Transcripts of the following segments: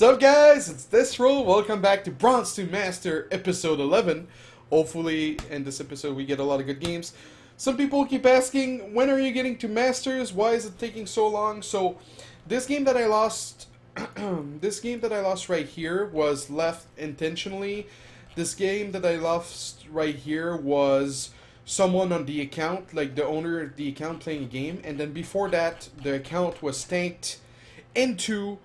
Sup guys, it's desRow. Welcome back to Bronze to Master episode 11. Hopefully in this episode we get a lot of good games. Some people keep asking, when are you getting to Masters? Why is it taking so long? So this game that I lost right here was left intentionally. This game that I lost right here was someone on the account, like the owner of the account playing a game, and then before that the account was tanked into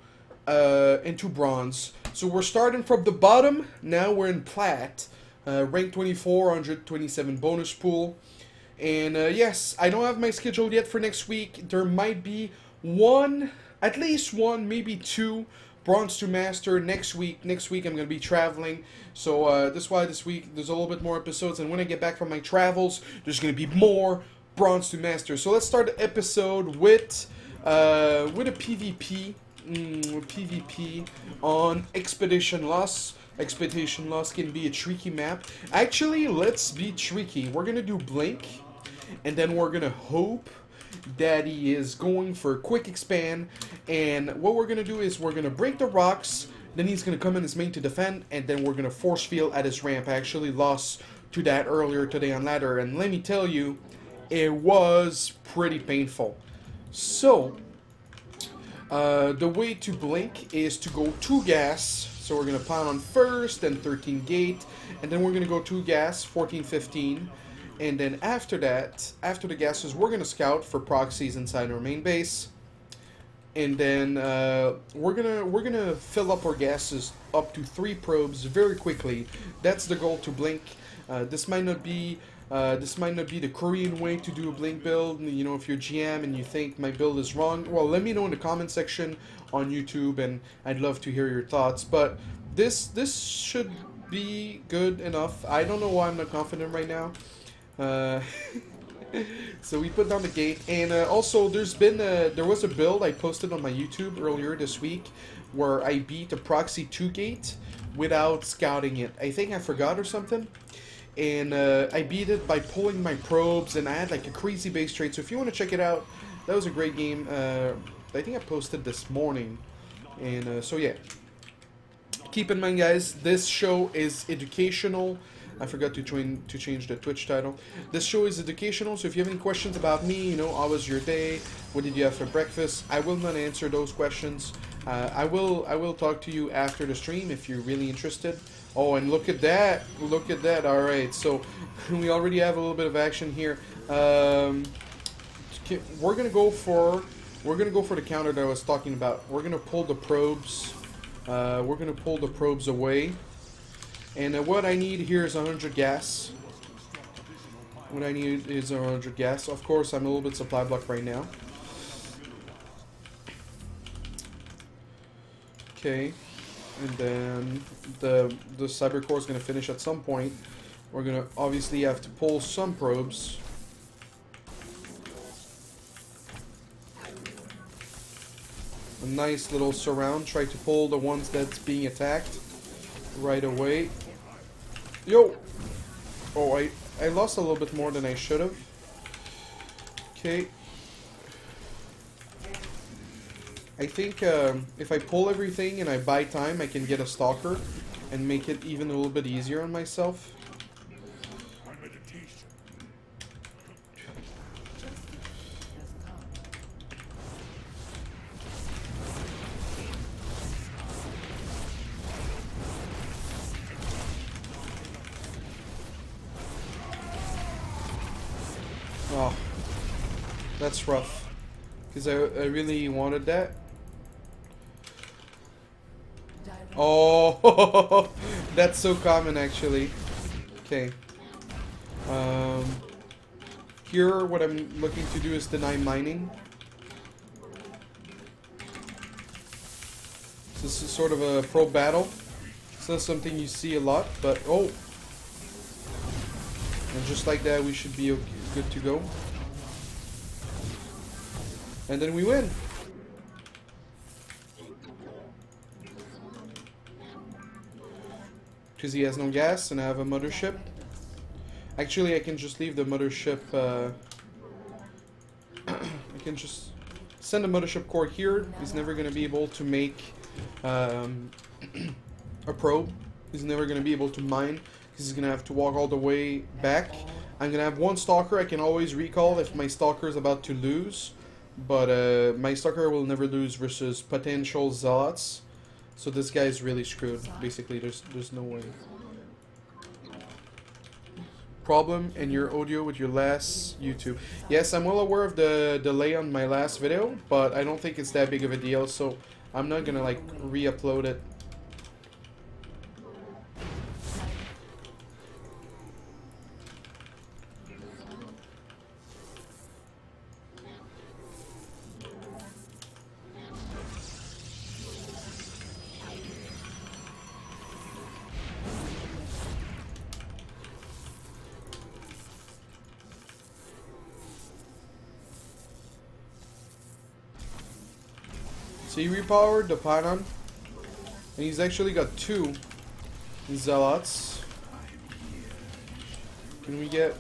bronze. So we're starting from the bottom. Now we're in plat, rank 24, 127 bonus pool. And yes, I don't have my schedule yet for next week. There might be one, at least one, maybe two bronze to master next week. Next week I'm going to be traveling, so that's why this week there's a little bit more episodes, and when I get back from my travels there's going to be more bronze to master. So let's start the episode with a PvP. PvP on Expedition Lost. Expedition Lost can be a tricky map. Actually, let's be tricky. We're gonna do Blink, and then we're gonna hope that he is going for a quick expand. And what we're gonna do is we're gonna break the rocks. Then he's gonna come in his main to defend, and then we're gonna force field at his ramp. I actually lost to that earlier today on ladder, and let me tell you, it was pretty painful. So the way to blink is to go 2 gas. So we're going to pound on first, then 13 gate, and then we're going to go 2 gas, 14, 15. And then after that, after the gases, we're going to scout for proxies inside our main base. And then we're gonna fill up our gases up to 3 probes very quickly. That's the goal to blink. This might not be the Korean way to do a blink build. You know, if you're GM and you think my build is wrong, well, let me know in the comment section on YouTube, and I'd love to hear your thoughts. But this should be good enough. I don't know why I'm not confident right now. So we put down the gate, and also there was a build I posted on my YouTube earlier this week where I beat a proxy 2 gate without scouting it. I think I forgot or something. And I beat it by pulling my probes, and I had like a crazy base trade. So if you want to check it out, that was a great game. I think I posted this morning. And so yeah, keep in mind guys, this show is educational. I forgot to change the Twitch title. This show is educational, so if you have any questions about me, you know, how was your day, what did you have for breakfast, I will not answer those questions. I will talk to you after the stream if you're really interested. Oh, and look at that! Look at that! All right, so we already have a little bit of action here. We're gonna go for the counter that I was talking about. We're gonna pull the probes. We're gonna pull the probes away. And what I need here is 100 gas. What I need is 100 gas. Of course, I'm a little bit supply blocked right now. Okay. And then the cyber core is going to finish at some point. We're going to obviously have to pull some probes. A nice little surround. Try to pull the ones that's being attacked right away. Yo! Oh, I lost a little bit more than I should have. Okay. I think if I pull everything and I buy time, I can get a stalker and make it even a little bit easier on myself. Oh, that's rough, because I really wanted that. Oh, that's so common actually. Okay. Here, what I'm looking to do is deny mining. This is sort of a pro battle. It's not something you see a lot, but oh. And just like that, we should be okay, good to go. And then we win. Because he has no gas and I have a mothership. Actually, I can just leave the mothership. I can just send a mothership core here. He's never going to be able to make a probe. He's never going to be able to mine. He's going to have to walk all the way back. I'm going to have one stalker I can always recall if my stalker is about to lose. But my stalker will never lose versus potential zealots. So this guy is really screwed. Basically, there's no way. Problem in your audio with your last YouTube. Yes, I'm well aware of the delay on my last video, but I don't think it's that big of a deal, so I'm not gonna like re-upload it. So he repowered the Panon, and he's actually got 2 zealots. Can we get...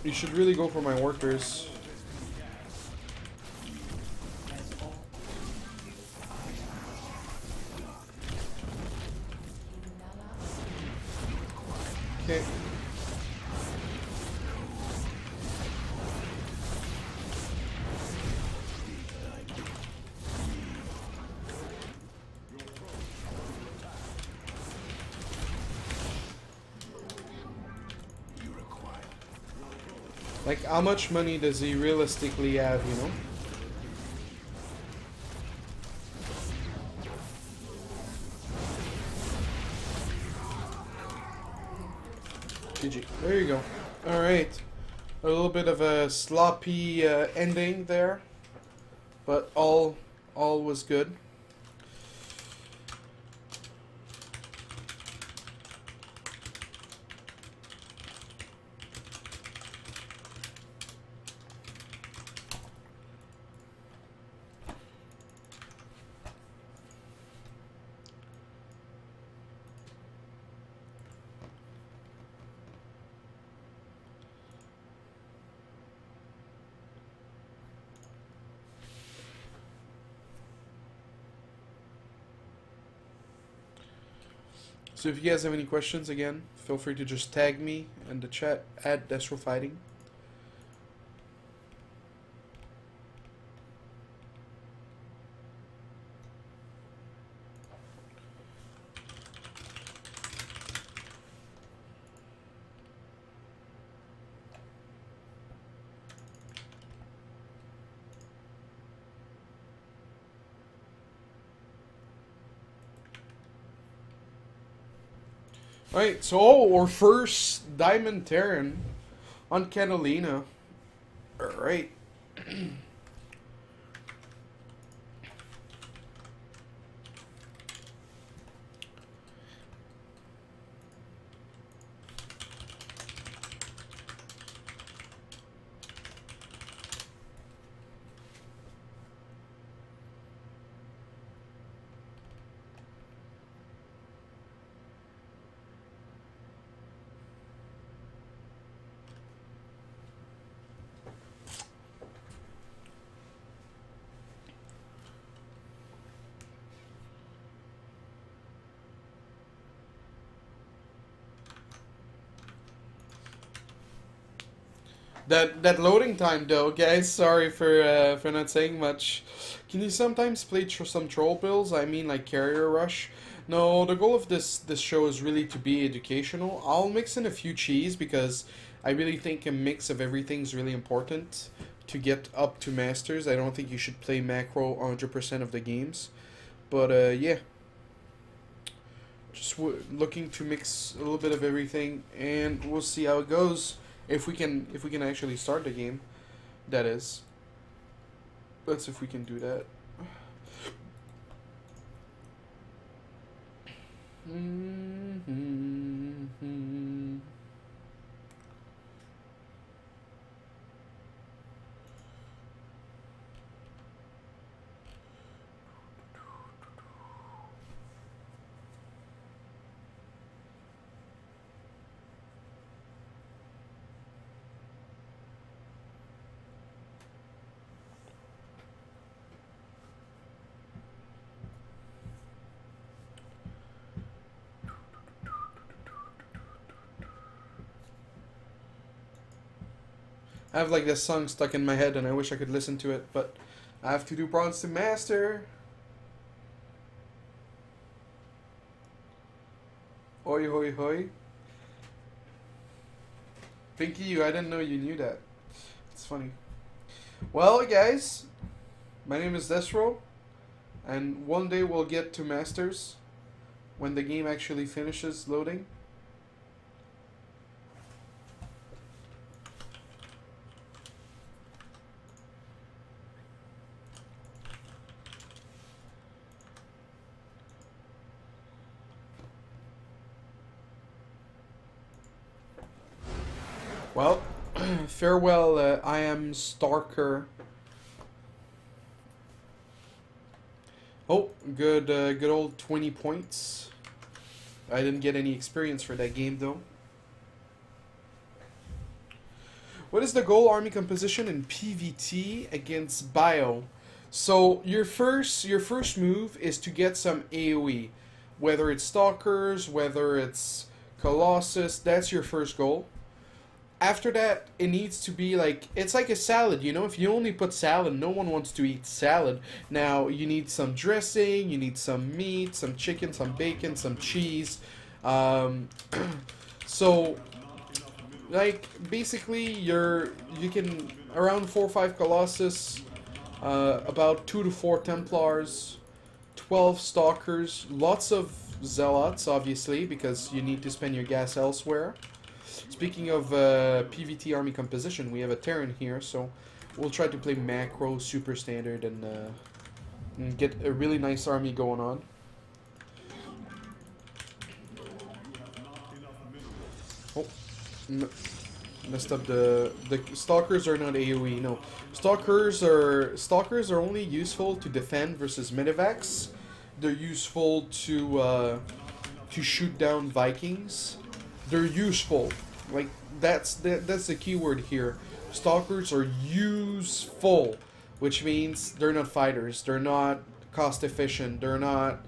You should really go for my workers. Okay. Like, how much money does he realistically have, you know? GG. There you go. Alright. A little bit of a sloppy ending there. But all was good. So if you guys have any questions, again, feel free to just tag me in the chat at desrowfighting. Alright, so our first Diamond Terran on Catalina. Alright. That loading time though, guys. Sorry for not saying much. Can you sometimes play some troll bills? I mean, like Carrier Rush. No, the goal of this show is really to be educational. I'll mix in a few cheese because I really think a mix of everything is really important to get up to masters. I don't think you should play macro 100% of the games, but yeah. Just looking to mix a little bit of everything, and we'll see how it goes. If we can actually start the game, that is. Let's see if we can do that. I have like this song stuck in my head and I wish I could listen to it, but I have to do Bronze to Master. Oi hoi hoi. Pinky, I didn't know you knew that. It's funny. Well, guys, my name is desRow, and one day we'll get to Masters when the game actually finishes loading. Well, farewell, I am Starker. Oh, good old 20 points. I didn't get any experience for that game though. What is the goal army composition in PvT against Bio? So your first move is to get some AoE, whether it's Stalkers, whether it's Colossus. That's your first goal. After that, it needs to be like, it's like a salad, you know? If you only put salad, no one wants to eat salad. Now, you need some dressing, you need some meat, some chicken, some bacon, some cheese. So, like, basically, you can, around 4 or 5 Colossus, about 2 to 4 Templars, 12 Stalkers, lots of Zealots, obviously, because you need to spend your gas elsewhere. Speaking of PvT army composition, we have a Terran here, so we'll try to play macro, super standard, and get a really nice army going on. Oh, messed up the Stalkers are not AoE. No, Stalkers are only useful to defend versus medevacs. They're useful to shoot down Vikings. They're useful. Like, that's the key word here. Stalkers are useful, which means they're not fighters. They're not cost efficient. They're not,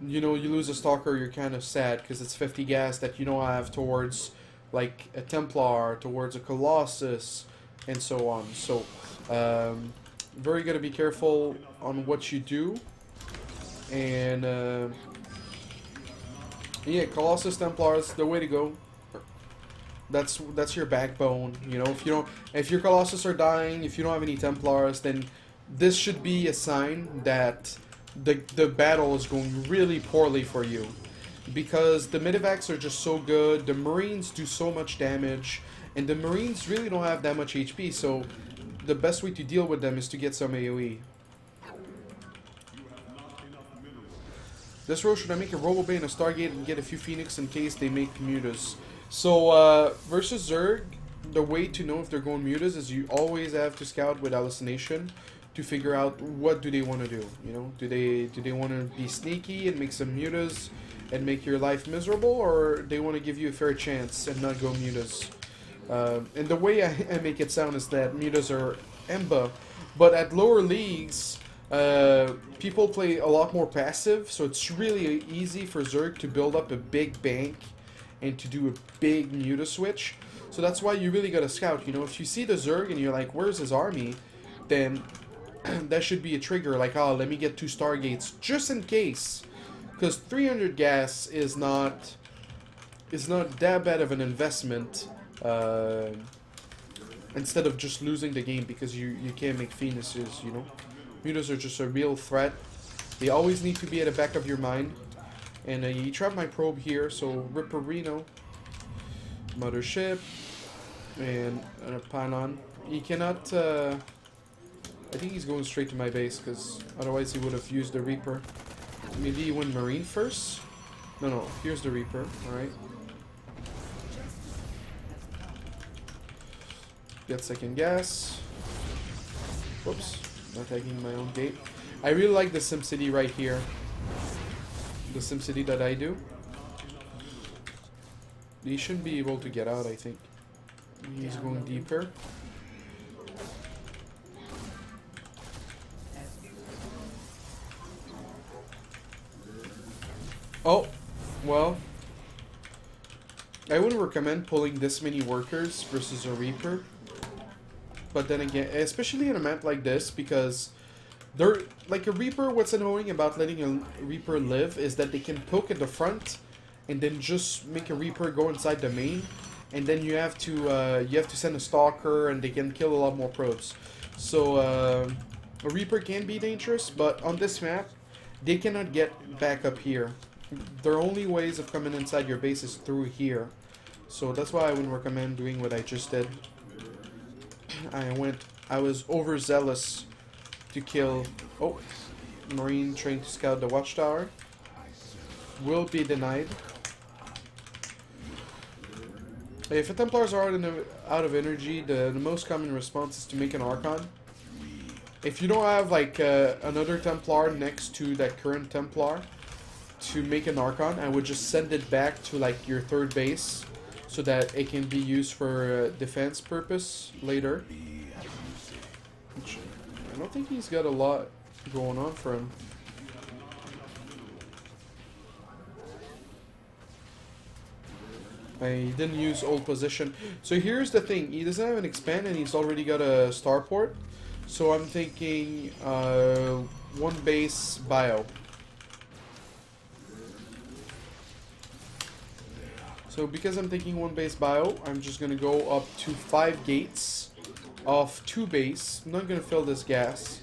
you know, you lose a Stalker, you're kind of sad because it's 50 gas that you don't have towards, like, a Templar, towards a Colossus, and so on. So, very gotta be careful on what you do. And, yeah, Colossus Templars, the way to go. That's your backbone, you know. If your Colossus are dying, if you don't have any Templars, then this should be a sign that the battle is going really poorly for you, because the medevacs are just so good. The Marines do so much damage, and the Marines really don't have that much HP. So the best way to deal with them is to get some AoE. desRow, should I make a Robobay and a Stargate and get a few Phoenix in case they make mutas? So, versus Zerg, the way to know if they're going mutas is you always have to scout with hallucination to figure out what do they want to do. You know, do they want to be sneaky and make some mutas and make your life miserable, or they want to give you a fair chance and not go mutas? And the way I make it sound is that mutas are EMBA, but at lower leagues, people play a lot more passive, so it's really easy for Zerg to build up a big bank and to do a big muta switch. So that's why you really gotta scout. You know, if you see the Zerg and you're like, where's his army, then that should be a trigger, like, oh, let me get 2 Stargates just in case, because 300 gas is not that bad of an investment, instead of just losing the game because you can't make Phoenixes. You know, mutas are just a real threat. They always need to be at the back of your mind. And he trapped my probe here, so Ripperino, Mothership, and a Panon. He cannot, I think he's going straight to my base, because otherwise he would have used the Reaper. Maybe he went Marine first? No, here's the Reaper, alright. Get second gas. Whoops, not taking my own gate. I really like the SimCity right here. The SimCity that I do. He shouldn't be able to get out, I think. He's going deeper. Oh, well. I wouldn't recommend pulling this many workers versus a Reaper. but then again, especially in a map like this, because they're like a Reaper. What's annoying about letting a Reaper live is that they can poke at the front, and then just make a Reaper go inside the main, and then you have to send a Stalker, and they can kill a lot more probes. So a Reaper can be dangerous, but on this map, they cannot get back up here. Their only ways of coming inside your base is through here. So that's why I wouldn't recommend doing what I just did. I was overzealous to kill... Oh, Marine trying to scout the watchtower. Will be denied. If the Templars are out of energy, the most common response is to make an Archon. If you don't have like another Templar next to that current Templar to make an Archon, I would just send it back to like your third base so that it can be used for defense purpose later. I don't think he's got a lot going on for him. I didn't use old position. So here's the thing. He doesn't have an expand and he's already got a starport. So I'm thinking one base bio. So because I'm thinking one base bio, I'm just going to go up to 5 gates of 2 base. I'm not going to fill this gas.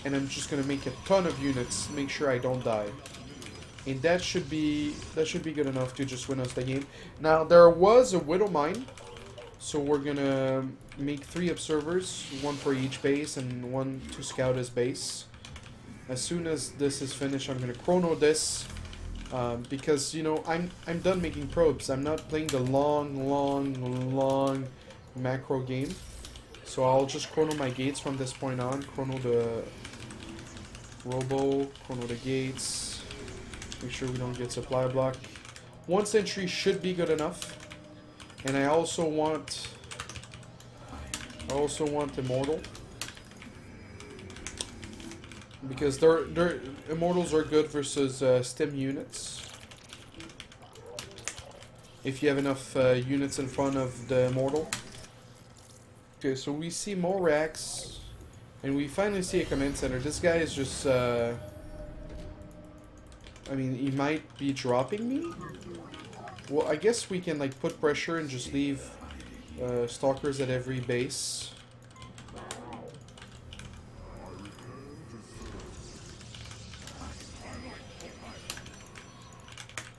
And I'm just going to make a ton of units. Make sure I don't die. And that should be good enough to just win us the game. Now there was a Widow Mine, so we're gonna make 3 observers, 1 for each base and 1 to scout his base. As soon as this is finished, I'm gonna chrono this because you know I'm done making probes. I'm not playing the long macro game, so I'll just chrono my gates from this point on. Chrono the robo, chrono the gates. Make sure we don't get supply block. 1 sentry should be good enough. And I also want Immortal. Because their Immortals are good versus stim units. If you have enough units in front of the Immortal. Okay, so we see more racks. And we finally see a command center. This guy is just... I mean, he might be dropping me. Well, I guess we can like put pressure and just leave stalkers at every base.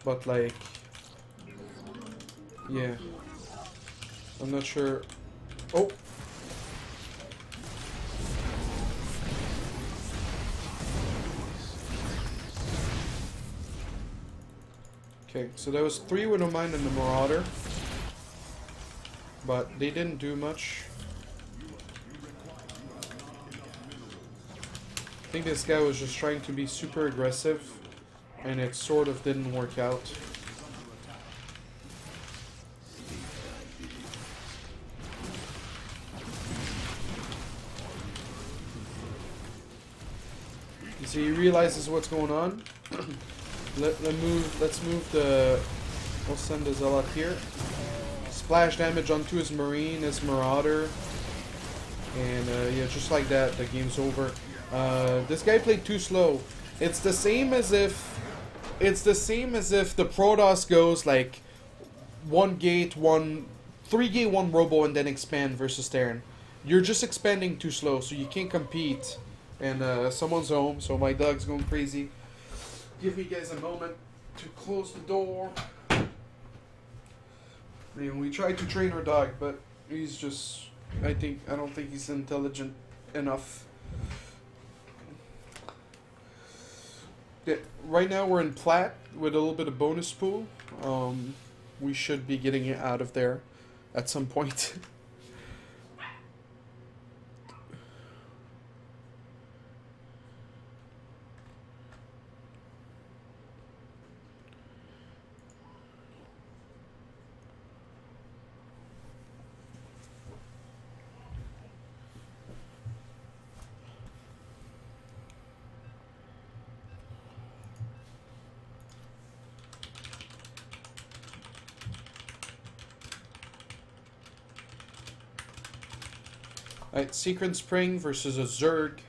But like, yeah, I'm not sure. Oh. Okay, so there was 3 Widow Mine and the Marauder, but they didn't do much. I think this guy was just trying to be super aggressive, and it sort of didn't work out. You see, he realizes what's going on. Let's move the... We'll send the Zealot here. Splash damage onto his Marine, his Marauder. And yeah, just like that, the game's over. This guy played too slow. It's the same as if the Protoss goes like 1 gate, 3 gate, 1 robo, and then expand versus Terran. You're just expanding too slow, so you can't compete. And someone's home, so my dog's going crazy. Give me guys a moment to close the door. I mean, we tried to train our dog, but he's just... I don't think he's intelligent enough. Yeah, right now we're in plat with a little bit of bonus pool. We should be getting it out of there at some point. Alright, Secret Spring versus a Zerg.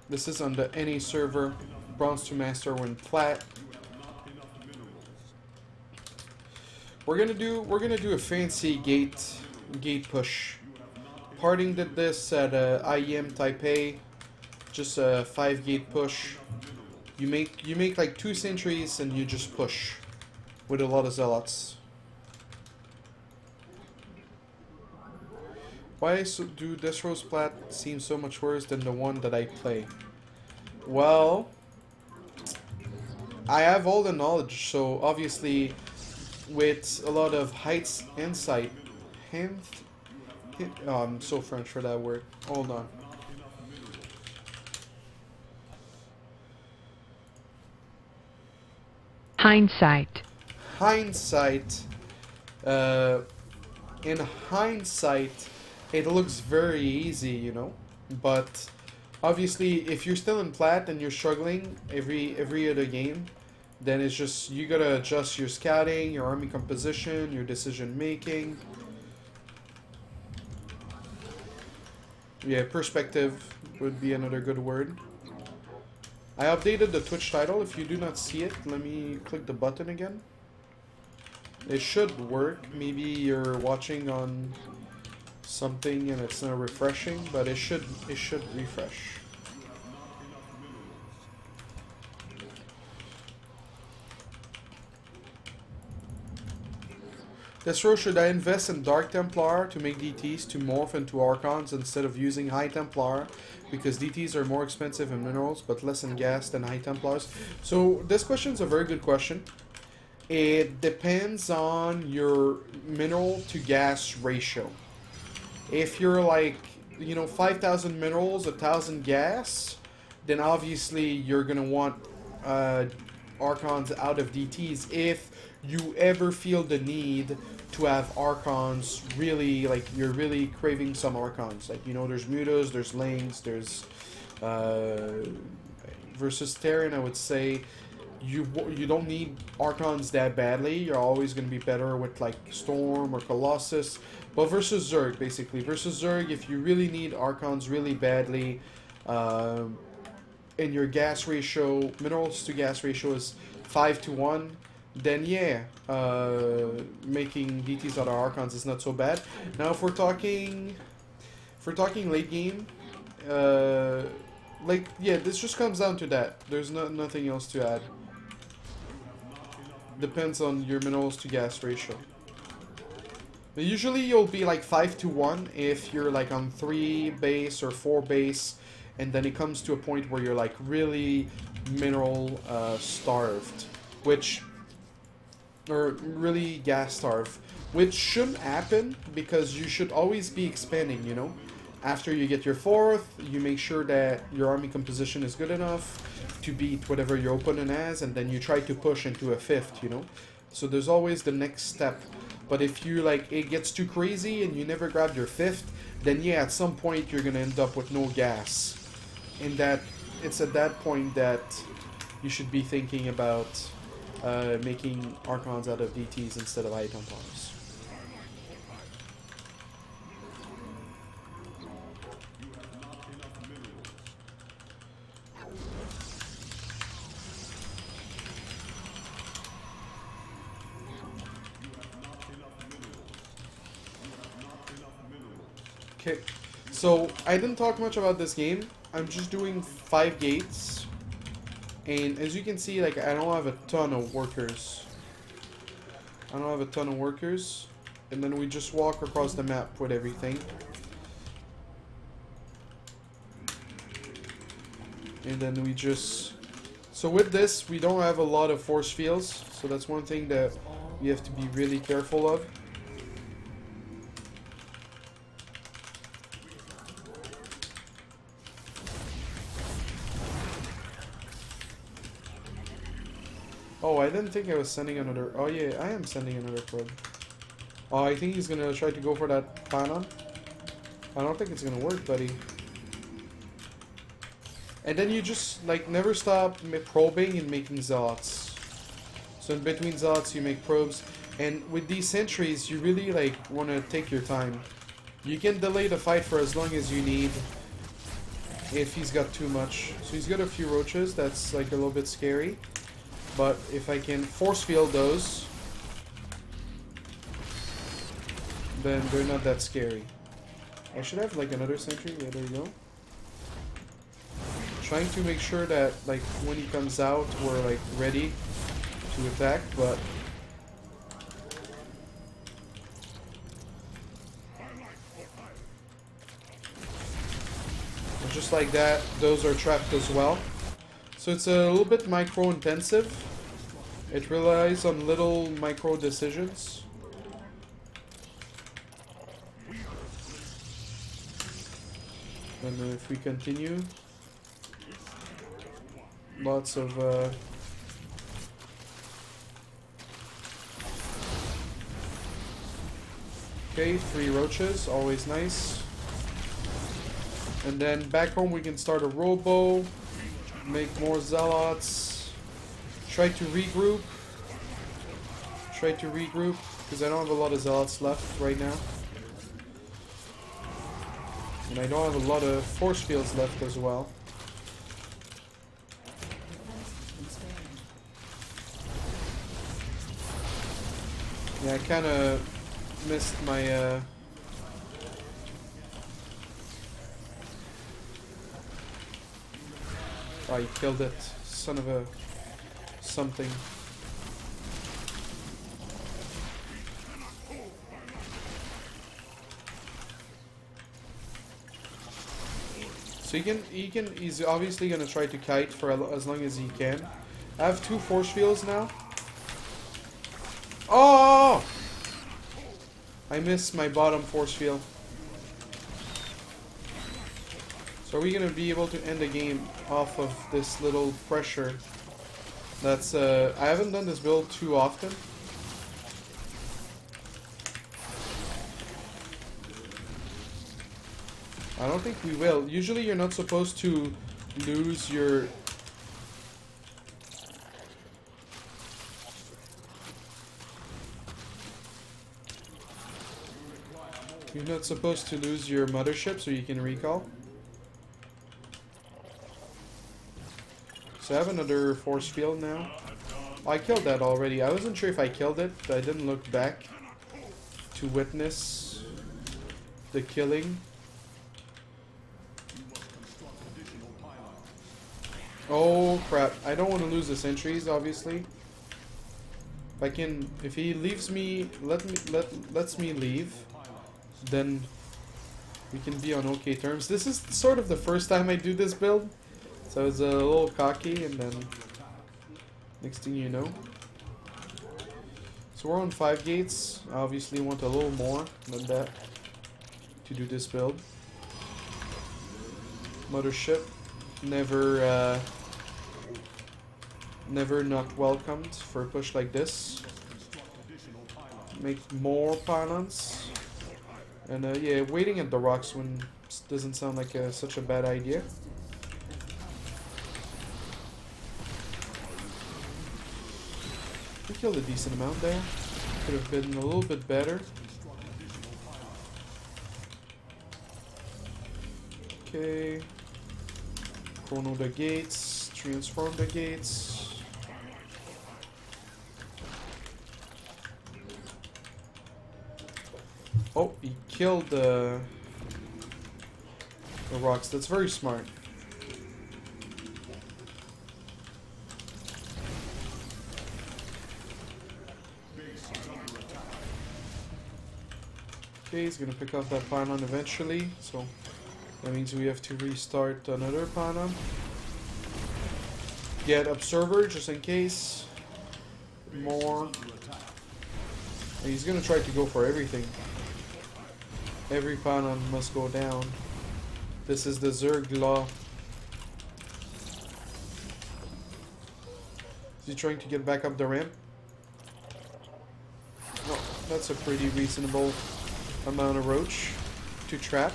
This is on the NA server. Bronze to Master when flat. We're gonna do a fancy gate push. Parting did this at IEM Taipei. Just a 5-gate push. You make like 2 sentries and you just push with a lot of zealots. Why do desRow's plat seem so much worse than the one that I play? Well, I have all the knowledge, so obviously with a lot of heights insight, oh, I'm so French for that word. Hold on. Hindsight. Hindsight. In hindsight, it looks very easy, you know. But obviously, if you're still in plat and you're struggling every other game, then it's just you gotta adjust your scouting, your army composition, your decision making. Yeah, perspective would be another good word. I updated the Twitch title. If you do not see it, let me click the button again. It should work. Maybe you're watching on something and it's not refreshing, but it should refresh. desRow, should I invest in Dark Templar to make DTs to morph into Archons instead of using High Templar? Because DTs are more expensive in minerals but less in gas than High Templars. So this question is a very good question. It depends on your mineral to gas ratio. If you're like, you know, 5,000 minerals, 1,000 gas, then obviously you're gonna want Archons out of DTs if you ever feel the need to have Archons really, like, you're really craving some Archons. Like, you know, there's Mutas, there's Lings, there's versus Terran, I would say you don't need Archons that badly. You're always going to be better with like Storm or Colossus. But versus Zerg, basically. Versus Zerg, if you really need Archons really badly, and your gas ratio, minerals to gas ratio is 5:1, then yeah, making DTs out of Archons is not so bad. Now if we're talking late game, like, yeah, this just comes down to that. There's nothing else to add. Depends on your minerals to gas ratio. But usually you'll be like 5:1 if you're like on 3 base or 4 base, and then it comes to a point where you're like really mineral starved, or really gas starved, which shouldn't happen because you should always be expanding, you know. After you get your 4th, you make sure that your army composition is good enough to beat whatever your opponent has, and then you try to push into a 5th, you know. So there's always the next step. But if you like, it gets too crazy and you never grab your 5th, then yeah, at some point you're gonna end up with no gas. And that it's at that point that you should be thinking about making Archons out of DTs instead of High Templars. Okay, so I didn't talk much about this game. I'm just doing 5 gates, and as you can see, like, I don't have a ton of workers. And then we just walk across the map with everything. And then we just... So with this, we don't have a lot of force fields, so that's one thing that we have to be really careful of. Oh, I didn't think I was sending another... Oh yeah, I am sending another probe. Oh, I think he's gonna try to go for that Panon. I don't think it's gonna work, buddy. And then you just, like, never stop probing and making zealots. So in between zealots, you make probes. And with these sentries, you really, like, want to take your time. You can delay the fight for as long as you need if he's got too much. So he's got a few roaches, that's like a little bit scary. But if I can force field those, then they're not that scary. I should have like another sentry. Yeah, there you go. Trying to make sure that like when he comes out we're like ready to attack, but just like that, those are trapped as well. So it's a little bit micro intensive. It relies on little micro decisions. And if we continue, lots of okay, 3 roaches, always nice. And then back home we can start a robo, make more zealots, try to regroup, because I don't have a lot of zealots left right now. And I don't have a lot of force fields left as well. Yeah, I kind of missed my oh, he killed it. Son of a something. So he's obviously gonna try to kite for as long as he can. I have 2 force fields now. Oh! I missed my bottom force field. So are we gonna be able to end the game off of this little pressure? That's I haven't done this build too often. I don't think we will. Usually you're not supposed to lose your... You're not supposed to lose your mothership so you can recall. So I have another force field now. Oh, I killed that already. I wasn't sure if I killed it, but I didn't look back to witness the killing. Oh crap, I don't want to lose the sentries, obviously. If he leaves me, lets me leave, then we can be on okay terms. This is sort of the first time I do this build, so I was a little cocky, and then next thing you know. So we're on 5 gates. I obviously want a little more than that to do this build. Mothership, never not welcomed for a push like this. Make more pylons. And yeah, waiting at the rocks when doesn't sound like such a bad idea. We killed a decent amount there. Could have been a little bit better. Okay. Chrono the gates. Transform the gates. Oh, he killed the rocks. That's very smart. Okay, he's gonna pick up that pylon eventually, so that means we have to restart another pylon. Get observer just in case. More. And he's gonna try to go for everything. Every pylon must go down. This is the Zerg law. Is he trying to get back up the ramp? No, that's a pretty reasonable amount of roach to trap.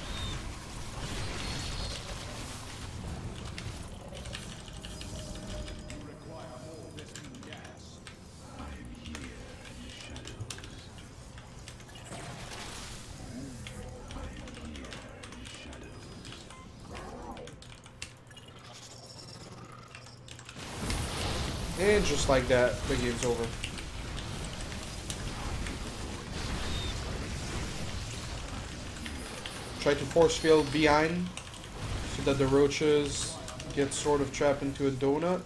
And just like that, the game's over. Try to force field behind so that the roaches get sort of trapped into a donut.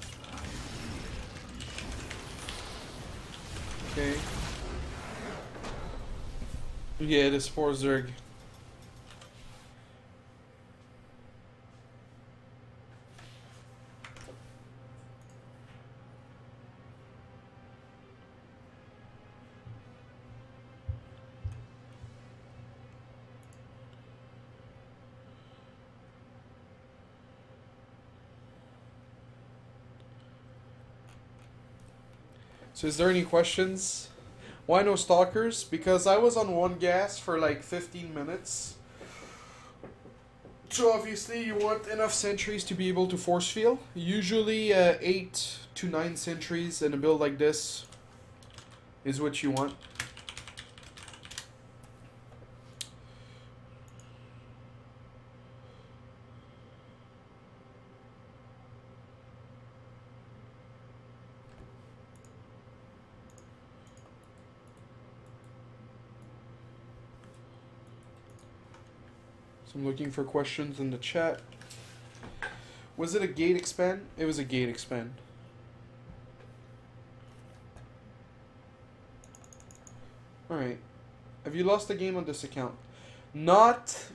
Okay. Yeah, it is 4 Zerg. So is there any questions? Why no stalkers? Because I was on 1 gas for like 15 minutes. So obviously you want enough sentries to be able to force field. Usually 8 to 9 sentries in a build like this is what you want. So I'm looking for questions in the chat. Was it a gate expand? It was a gate expand. Alright. Have you lost the game on this account? Not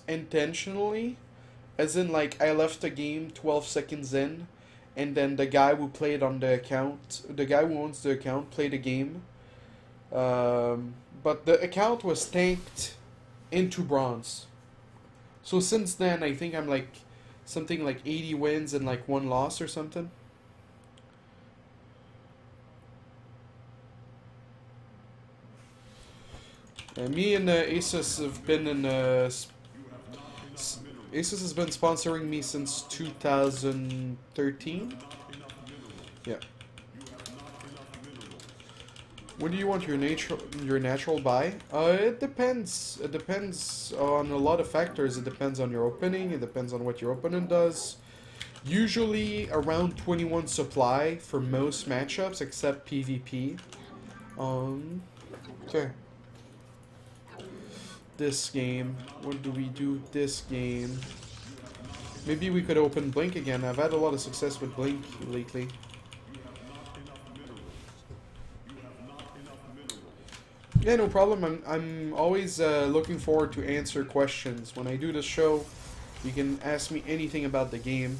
intentionally. As in, like, I left the game 12 seconds in, and then the guy who played on the account, the guy who owns the account, played the game. But the account was tanked into bronze. So since then, I think I'm like something like 80 wins and like 1 loss or something. Me and ASUS have been in ASUS has been sponsoring me since 2013. Yeah. When do you want your natural buy? It depends. It depends on a lot of factors. It depends on your opening. It depends on what your opponent does. Usually around 21 supply for most matchups except PvP. Okay. This game. What do we do this game? Maybe we could open Blink again. I've had a lot of success with Blink lately. Yeah, no problem. I'm always looking forward to answer questions. When I do this show, you can ask me anything about the game.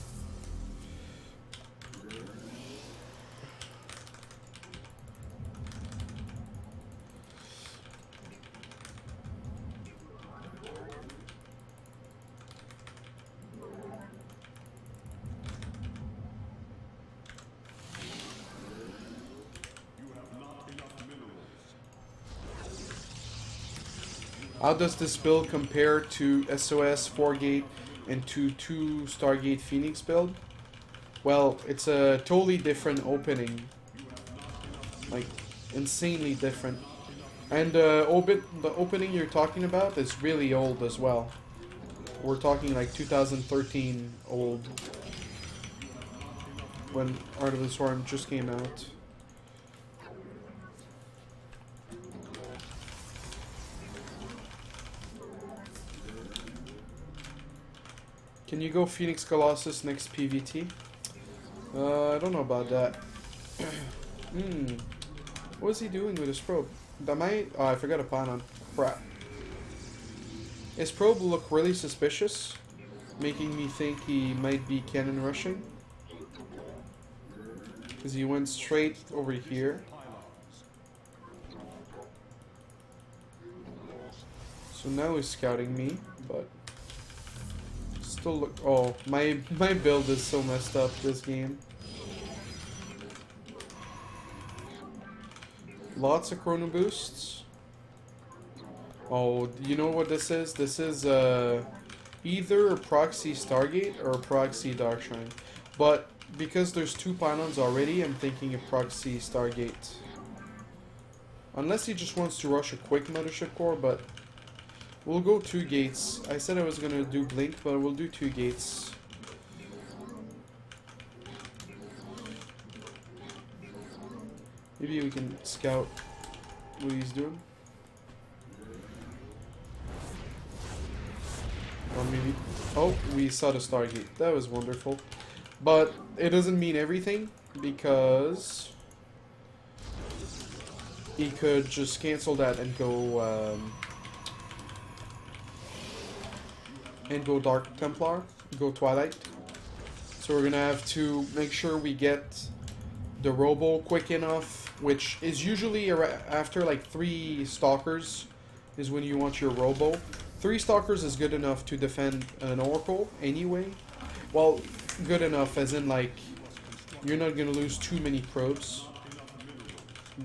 How does this build compare to SOS 4-gate and to 2 Stargate Phoenix build? Well, it's a totally different opening. Like, insanely different. And the opening you're talking about is really old as well. We're talking like 2013 old. When Art of the Swarm just came out. Can you go Phoenix Colossus next PVT? I don't know about that. What is he doing with his probe? That might... Oh, I forgot a pawn on. Crap. His probe look really suspicious, making me think he might be cannon rushing. Because he went straight over here. So now he's scouting me, but... Still look... Oh, my build is so messed up this game. Lots of chrono boosts. Oh, you know what this is? This is either a proxy Stargate or a proxy Darkshine. But because there's 2 pylons already, I'm thinking a proxy Stargate. Unless he just wants to rush a quick Mothership Core, but we'll go 2 gates. I said I was gonna do Blink, but we'll do 2 gates. Maybe we can scout what he's doing. Or maybe... Oh, we saw the Stargate. That was wonderful. But it doesn't mean everything, because he could just cancel that and go Dark Templar, go Twilight. So we're gonna have to make sure we get the Robo quick enough, which is usually after like 3 Stalkers is when you want your Robo. 3 Stalkers is good enough to defend an Oracle anyway. Well, good enough as in like you're not gonna lose too many probes.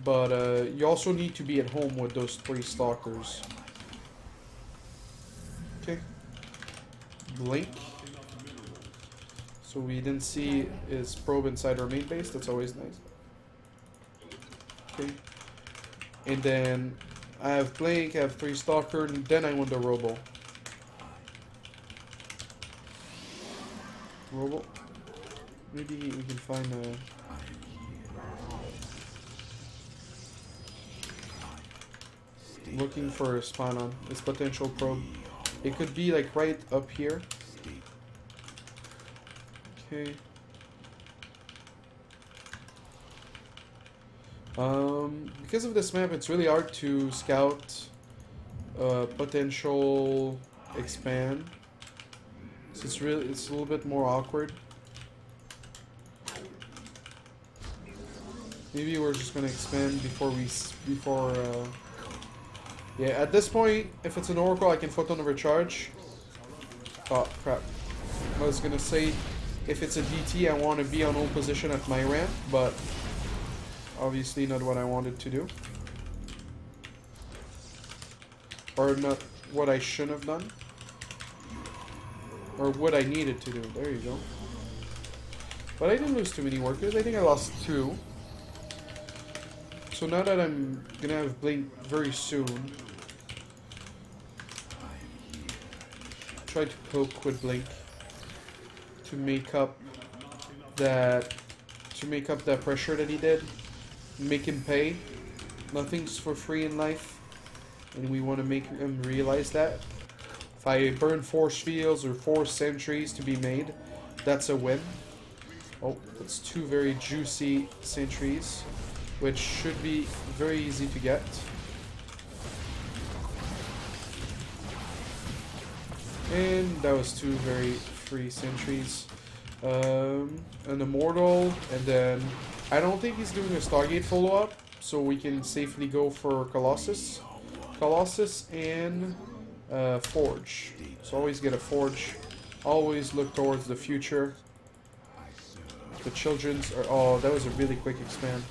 But you also need to be at home with those 3 Stalkers. Okay. Blink. So we didn't see his probe inside our main base. That's always nice. Okay. And then I have Blink, I have 3 Stalker, and then I want the Robo. Robo. Maybe we can find a... Looking for a spawn on this potential probe. It could be like right up here. Okay. Because of this map, it's really hard to scout potential expand. So it's a little bit more awkward. Maybe we're just gonna expand yeah, at this point, if it's an Oracle, I can photon overcharge. Oh, crap. I was gonna say, if it's a DT, I want to be on hold position at my ramp, but obviously not what I wanted to do. Or not what I shouldn't have done. Or what I needed to do. There you go. But I didn't lose too many workers. I think I lost 2. So now that I'm gonna have Blink very soon, try to poke with Blink to make up that pressure that he did, make him pay. Nothing's for free in life, and we want to make him realize that. If I burn force fields or force sentries to be made, that's a win. Oh, that's 2 very juicy sentries, which should be very easy to get. And that was 2 very free sentries. An Immortal, and then I don't think he's doing a Stargate follow-up, so we can safely go for Colossus. Colossus and Forge. So always get a Forge. Always look towards the future. The children's are... Oh, that was a really quick expand.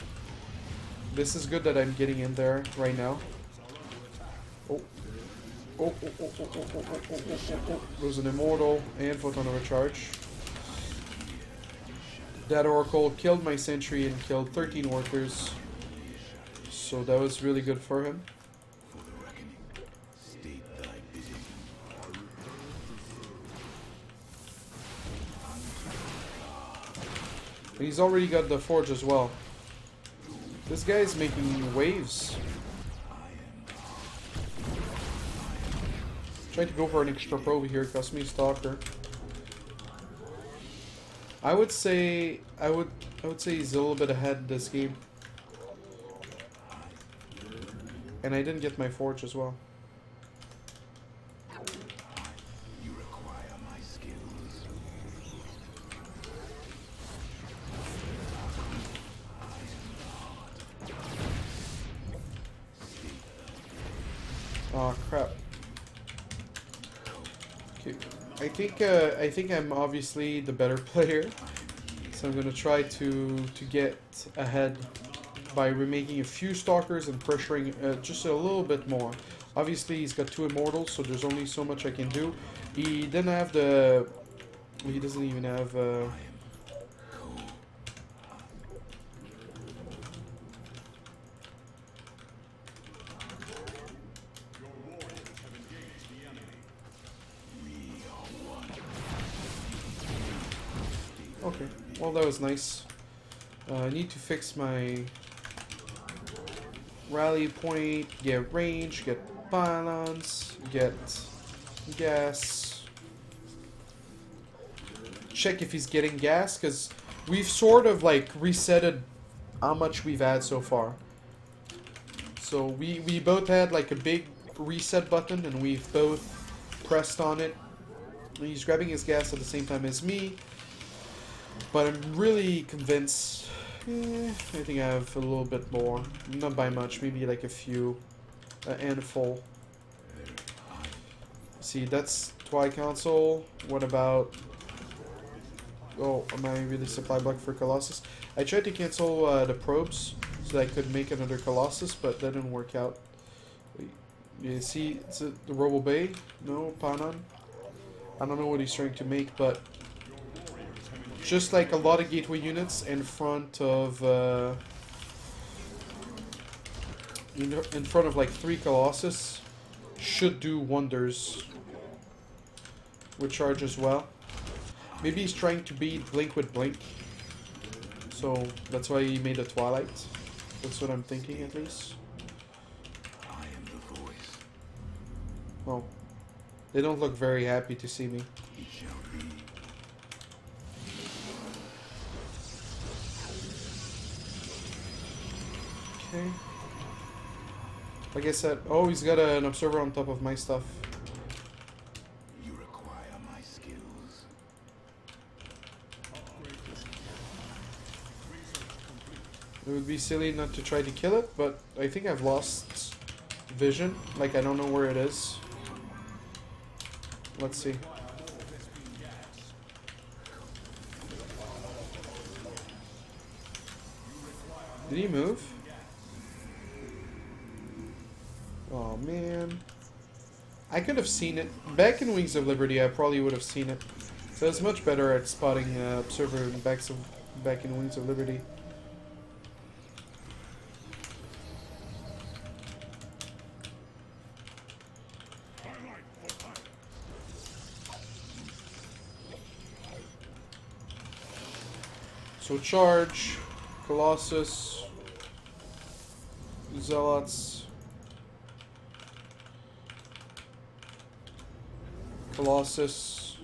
This is good that I'm getting in there right now. Oh. There's an Immortal and Photon Overcharge. That Oracle killed my sentry and killed 13 workers. So that was really good for him. And he's already got the Forge as well. This guy is making waves. Try to go for an extra probe here, cost me Stalker. I would say he's a little bit ahead this game. And I didn't get my Forge as well. Oh crap. Okay. I think I'm obviously the better player. So I'm gonna try to get ahead by remaking a few Stalkers and pressuring just a little bit more. Obviously he's got 2 Immortals, so there's only so much I can do. He didn't have the... He doesn't even have... Okay, well that was nice. I need to fix my rally point, get range, get pylons, get gas. Check if he's getting gas, because we've sort of like resetted how much we've had so far. So we both had like a big reset button, and we've both pressed on it. He's grabbing his gas at the same time as me, but I'm really convinced. I think I have a little bit more, not by much, maybe like a handful. See, that's Twilight Council. What about? Oh, am I really supply block for Colossus? I tried to cancel the probes so that I could make another Colossus, but that didn't work out. You see, it's the Robo Bay? No, Panon? I don't know what he's trying to make, but just like a lot of gateway units in front of like 3 Colossus should do wonders with charge as well. Maybe he's trying to beat Blink with Blink, so that's why he made a Twilight. That's what I'm thinking, at least. I am the voice. Oh, they don't look very happy to see me. He shall be. Okay. Like I said, oh, he's got an observer on top of my stuff. You require my skills. It would be silly not to try to kill it, but I think I've lost vision. Like, I don't know where it is. Let's see. Did he move? Oh man. I could have seen it. Back in Wings of Liberty, I probably would have seen it. So it's much better at spotting Observer back in Wings of Liberty. So charge, Colossus, Zealots, Colossus,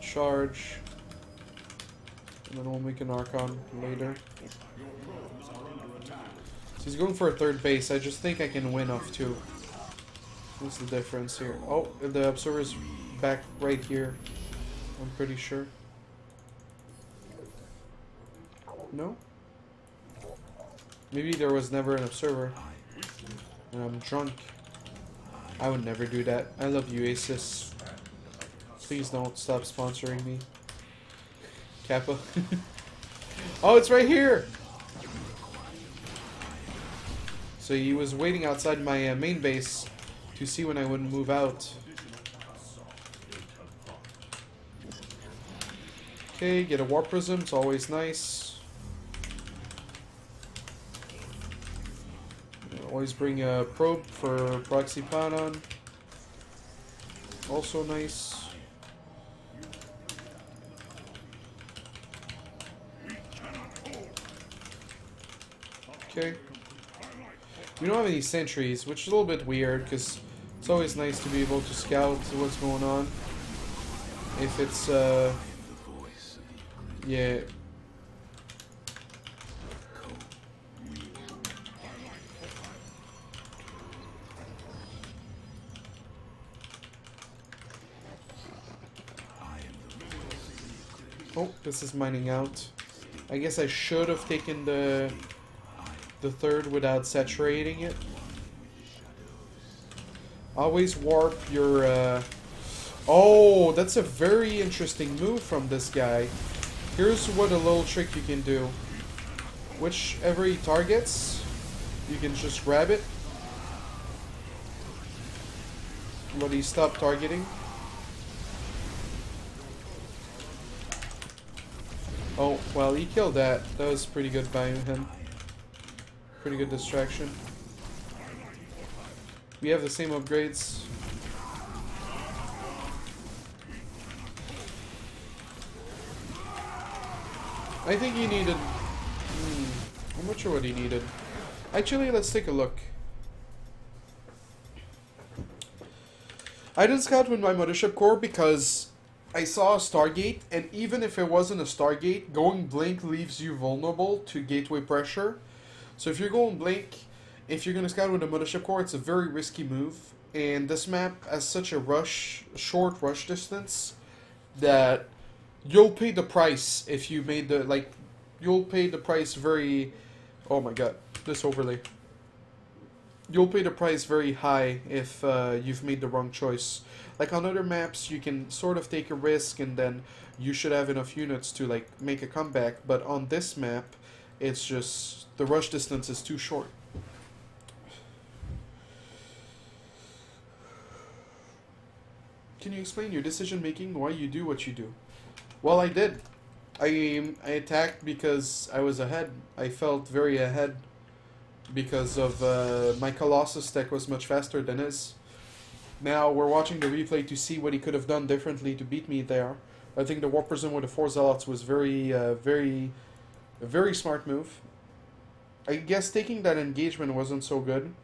charge, and then we'll make an Archon later. So he's going for a third base. I just think I can win off 2. What's the difference here? Oh, the Observer's back right here. I'm pretty sure. No? Maybe there was never an Observer. And I'm drunk. I would never do that. I love you, ASUS. Please don't stop sponsoring me. Kappa. Oh, it's right here! So he was waiting outside my main base to see when I would move out. Okay, get a Warp Prism. It's always nice. Always bring a probe for proxy Panon. Also nice. Okay. We don't have any sentries, which is a little bit weird because it's always nice to be able to scout what's going on. If it's yeah. Oh, this is mining out. I guess I should have taken the third without saturating it. Always warp your... Oh, that's a very interesting move from this guy. Here's what a little trick you can do. Whichever he targets, you can just grab it. But he stopped targeting. Oh, well, he killed that. That was pretty good by him. Pretty good distraction. We have the same upgrades. I think he needed... I'm not sure what he needed. Actually, let's take a look. I didn't scout with my Mothership Core because I saw a Stargate, and even if it wasn't a Stargate, going Blink leaves you vulnerable to gateway pressure. So if you're going Blink, if you're going to scout with a Mothership Core, it's a very risky move. And this map has such a short rush distance, that you'll pay the price if you made the, like, you'll pay the price very, oh my god, this overlay. You'll pay the price very high if you've made the wrong choice. Like on other maps, you can sort of take a risk and then you should have enough units to like make a comeback. But on this map, it's just the rush distance is too short. Can you explain your decision making, why you do what you do? Well, I did. I attacked because I was ahead. I felt very ahead because of my Colossus tech was much faster than his. Now we're watching the replay to see what he could have done differently to beat me there. I think the Warp Prism with the 4 Zealots was a very smart move. I guess taking that engagement wasn't so good.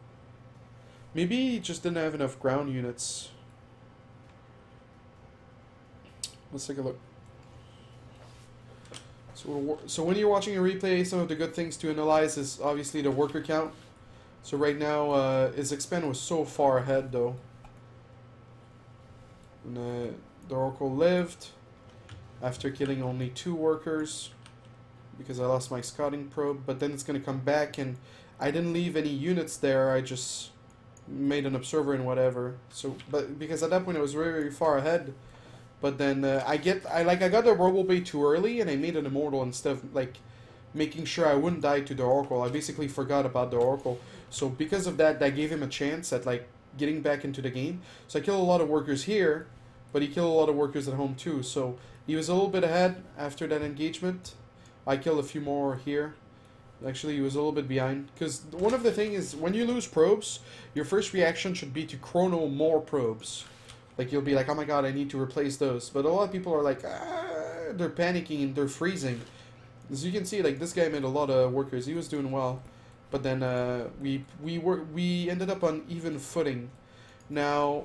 Maybe he just didn't have enough ground units. Let's take a look. So when you're watching a replay, some of the good things to analyze is obviously the worker count. So right now, his expand was so far ahead though. And, the Oracle lived after killing only 2 workers because I lost my scouting probe. But then it's going to come back, and I didn't leave any units there. I just made an observer and whatever. So, but because at that point it was very, very far ahead. But then I got the Robo Bay too early, and I made an Immortal instead of like making sure I wouldn't die to the Oracle. I basically forgot about the Oracle. So because of that, that gave him a chance at like getting back into the game. So I killed a lot of workers here, but he killed a lot of workers at home too. So he was a little bit ahead after that engagement. I killed a few more here. Actually, he was a little bit behind. Because one of the things is, when you lose probes, your first reaction should be to chrono more probes. Like, you'll be like, oh my god, I need to replace those. But a lot of people are like, they're panicking and they're freezing. As you can see, like, this guy made a lot of workers. He was doing well. But then we ended up on even footing. Now,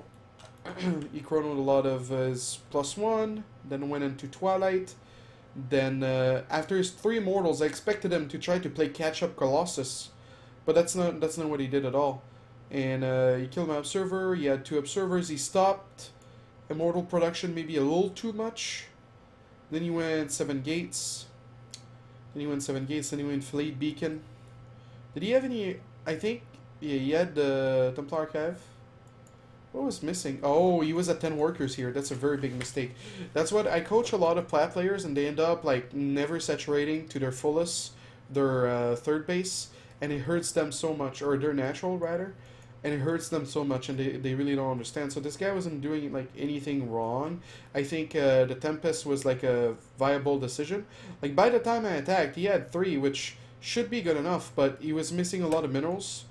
he chronoed a lot of his +1, then went into Twilight. Then, after his 3 Immortals, I expected him to try to play catch-up Colossus. But that's not what he did at all. And he killed my observer. He had 2 observers. He stopped Immortal production maybe a little too much. Then he went 7 gates. Then he went Fleet Beacon. Did he have any? I think he had the Templar Archive. What was missing? Oh, he was at 10 workers here. That's a very big mistake. That's what I coach a lot of plat players, and they end up like never saturating to their fullest their third base, and it hurts them so much, or their natural rather. And it hurts them so much, and they really don't understand. So this guy wasn't doing like anything wrong. I think the Tempest was like a viable decision. Like by the time I attacked, he had 3, which should be good enough, but he was missing a lot of minerals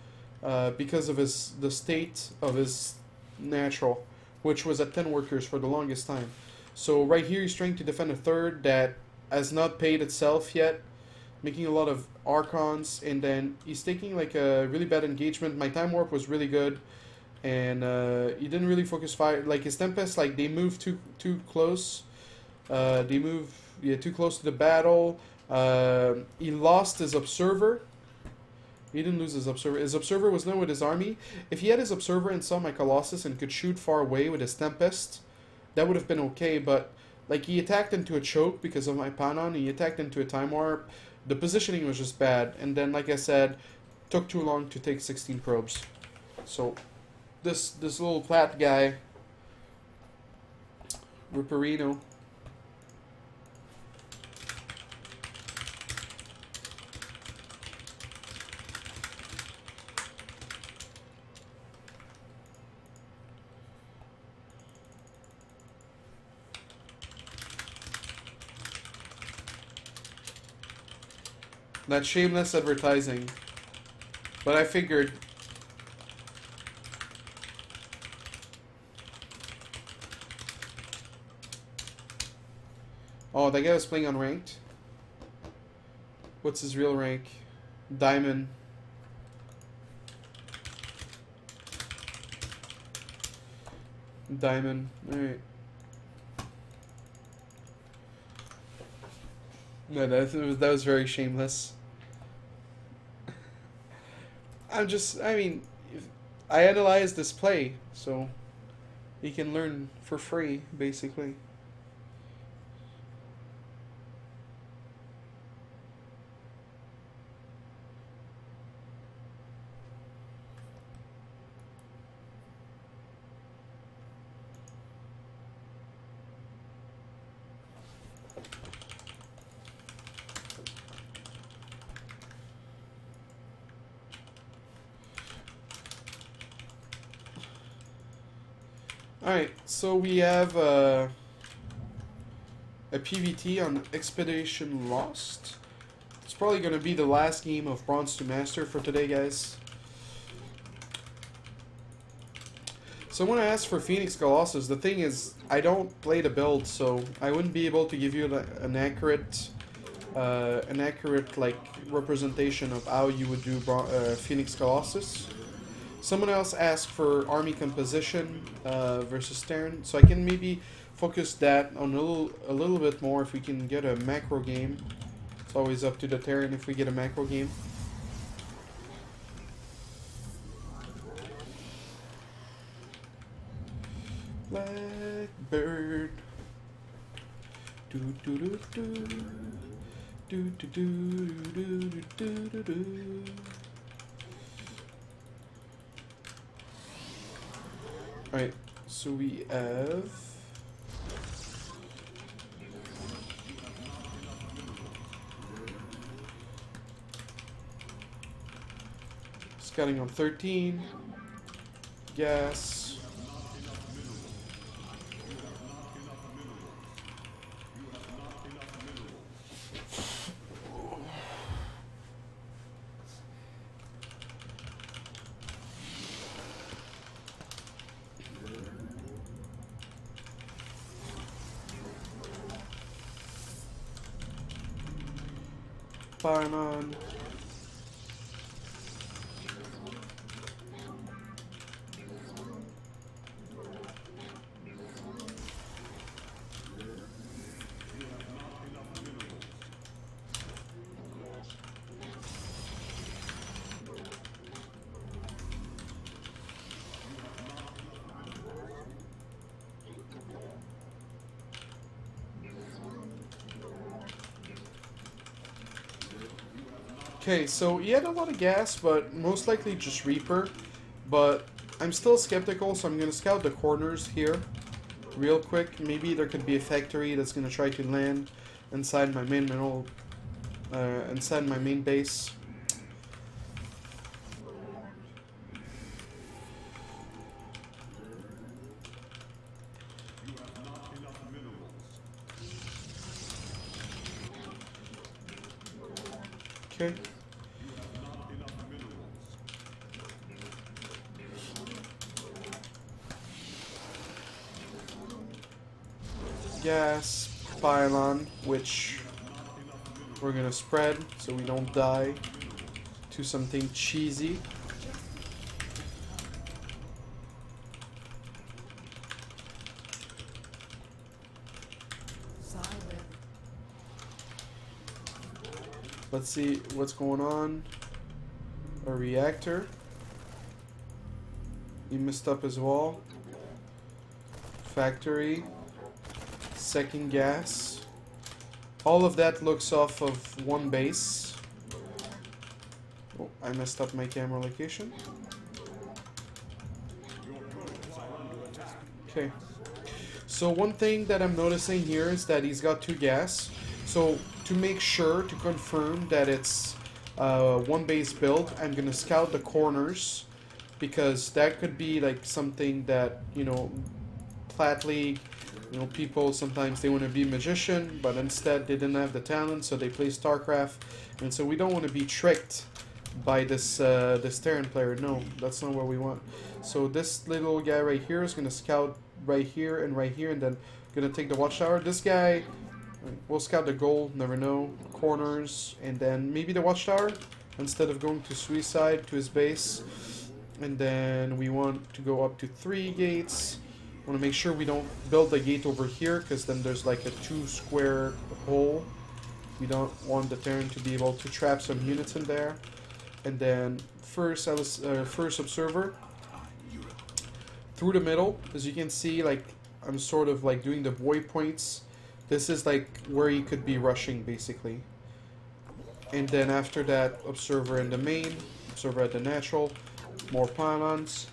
because of the state of his natural, which was at 10 workers for the longest time. So right here, he's trying to defend a third that has not paid itself yet, making a lot of Archons, and then he's taking like a really bad engagement. My time warp was really good, and he didn't really focus fire. Like his Tempest, like they moved too close. They moved too close to the battle. He lost his observer. He didn't lose his observer. His observer was not with his army. If he had his observer and saw my Colossus and could shoot far away with his Tempest, that would have been okay. But like he attacked into a choke because of my Panon. He attacked into a time warp. The positioning was just bad, and then, like I said, took too long to take 16 probes. So, this little plat guy, Ripperino, that shameless advertising. But I figured. Oh, that guy was playing unranked. What's his real rank? Diamond. Diamond. Alright. No, that was very shameless. I mean, I analyzed this play, so you can learn for free, basically. Alright, so we have a PVT on Expedition Lost. It's probably going to be the last game of Bronze to Master for today, guys. So I want to ask for Phoenix Colossus. The thing is, I don't play the build, so I wouldn't be able to give you an accurate like representation of how you would do Phoenix Colossus. Someone else asked for army composition versus Terran, so I can maybe focus that on a little bit more if we can get a macro game. It's always up to the Terran if we get a macro game. Blackbird. Do do do do do do do do do do do. Alright, so we have scouting on 13, gas, firing on. Okay, so he had a lot of gas, but most likely just Reaper. But I'm still skeptical, so I'm going to scout the corners here real quick. Maybe there could be a factory that's going to try to land inside my main mineral, inside my main base. Okay. Gas pylon, which we're gonna spread so we don't die to something cheesy. Let's see what's going on. A reactor. He messed up as well. Factory. Second gas. All of that looks off of one base. Oh, I messed up my camera location. Okay. So one thing that I'm noticing here is that he's got 2 gas. So to make sure, to confirm that it's one base build, I'm gonna scout the corners, because that could be like something that, you know, Plat League, you know, people sometimes they want to be magician, but instead they didn't have the talent, so they play StarCraft, and so we don't want to be tricked by this this Terran player. No, that's not what we want. So this little guy right here is gonna scout right here, and then gonna take the watchtower. This guy, we'll scout the goal, never know, corners, and then maybe the watchtower instead of going to suicide to his base. And then we want to go up to 3 gates, Want to make sure we don't build the gate over here, because then there's like a 2 square hole. We don't want the Terran to be able to trap some units in there. And then first observer through the middle. As you can see, like I'm sort of like doing the waypoints. This is like where he could be rushing basically. And then after that, observer in the main, observer at the natural, more pylons.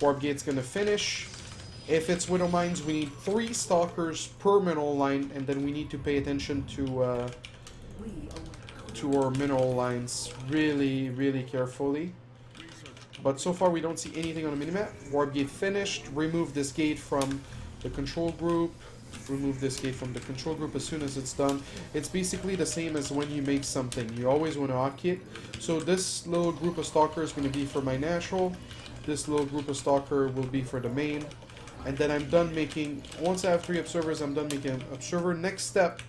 Warp gate's gonna finish. If it's Widow Mines, we need 3 stalkers per mineral line, and then we need to pay attention to our mineral lines really carefully. But so far we don't see anything on the minimap. Warp gate finished. Remove this gate from the control group. Remove this gate from the control group as soon as it's done. It's basically the same as when you make something. You always want to hotkey it. So this little group of stalkers is going to be for my natural. This little group of stalker will be for the main. And then I'm done making, once I have 3 observers, I'm done making observer. Next step,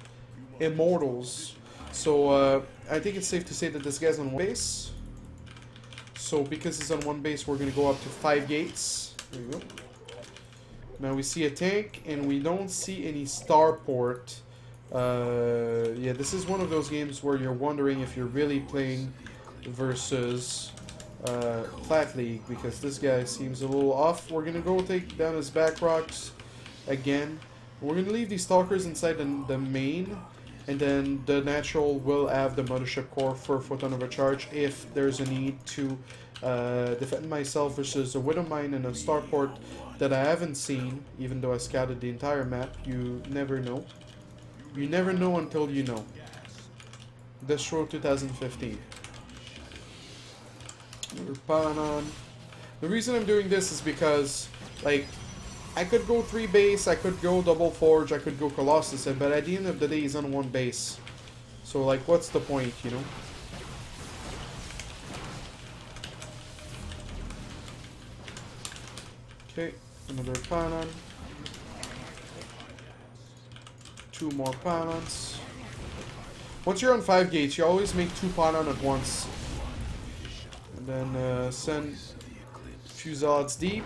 immortals. So I think it's safe to say that this guy's on 1 base. So because he's on 1 base, we're going to go up to 5 gates. There you go. Now we see a tank, and we don't see any starport. Yeah, this is one of those games where you're wondering if you're really playing versus Flat League, because this guy seems a little off. We're gonna go take down his back rocks again. We're gonna leave these stalkers inside the main, and then the natural will have the mothership core for photon overcharge if there's a need to defend myself versus a Widow Mine and a starport that I haven't seen, even though I scouted the entire map. You never know. You never know until you know. desRow 2015. Another pylon. The reason I'm doing this is because, like, I could go 3 base, I could go double forge, I could go Colossus, but at the end of the day, he's on 1 base. So, like, what's the point, you know? Okay, another pylon. 2 more pylons. Once you're on 5 gates, you always make 2 pylon at once. And then send a few zealots deep,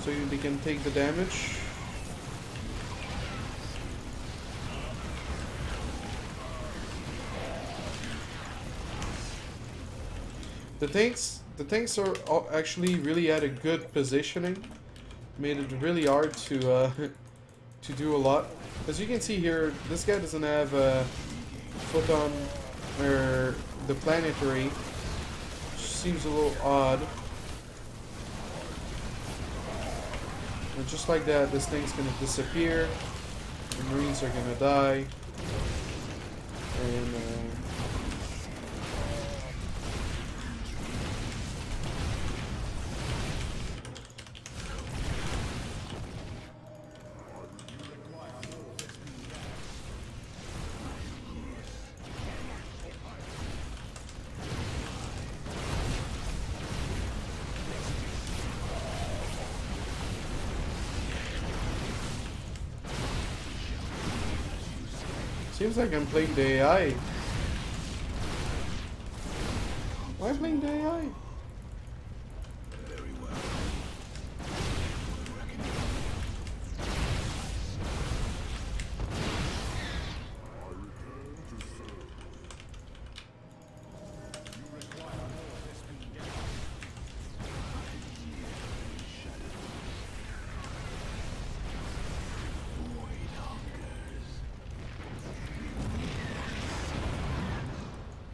so they can take the damage. The tanks are actually really at a good positioning. Made it really hard to to do a lot. As you can see here, this guy doesn't have a photon or the planetary. Seems a little odd. And just like that, this thing's gonna disappear. The Marines are gonna die. And seems like I'm playing the AI. Why am I playing the AI? Very well.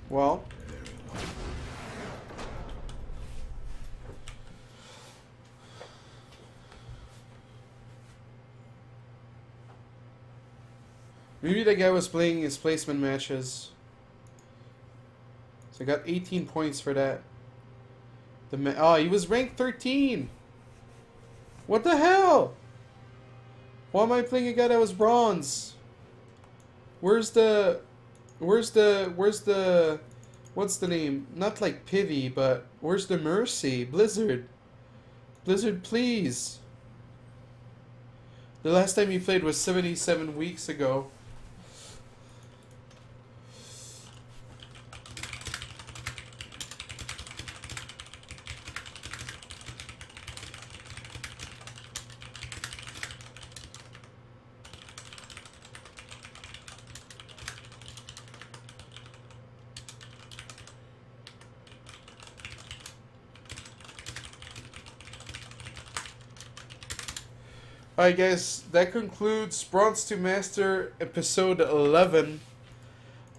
Well, maybe the guy was playing his placement matches. So I got 18 points for that. Oh, he was ranked 13. What the hell? Why am I playing a guy that was bronze? What's the name? Not like Pivy, but where's the Mercy? Blizzard. Blizzard, please. The last time he played was 77 weeks ago. Alright guys, that concludes Bronze to Master episode 11.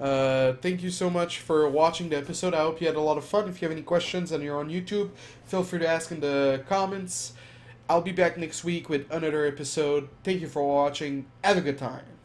Thank you so much for watching the episode. I hope you had a lot of fun. If you have any questions and you're on YouTube, feel free to ask in the comments. I'll be back next week with another episode. Thank you for watching. Have a good time.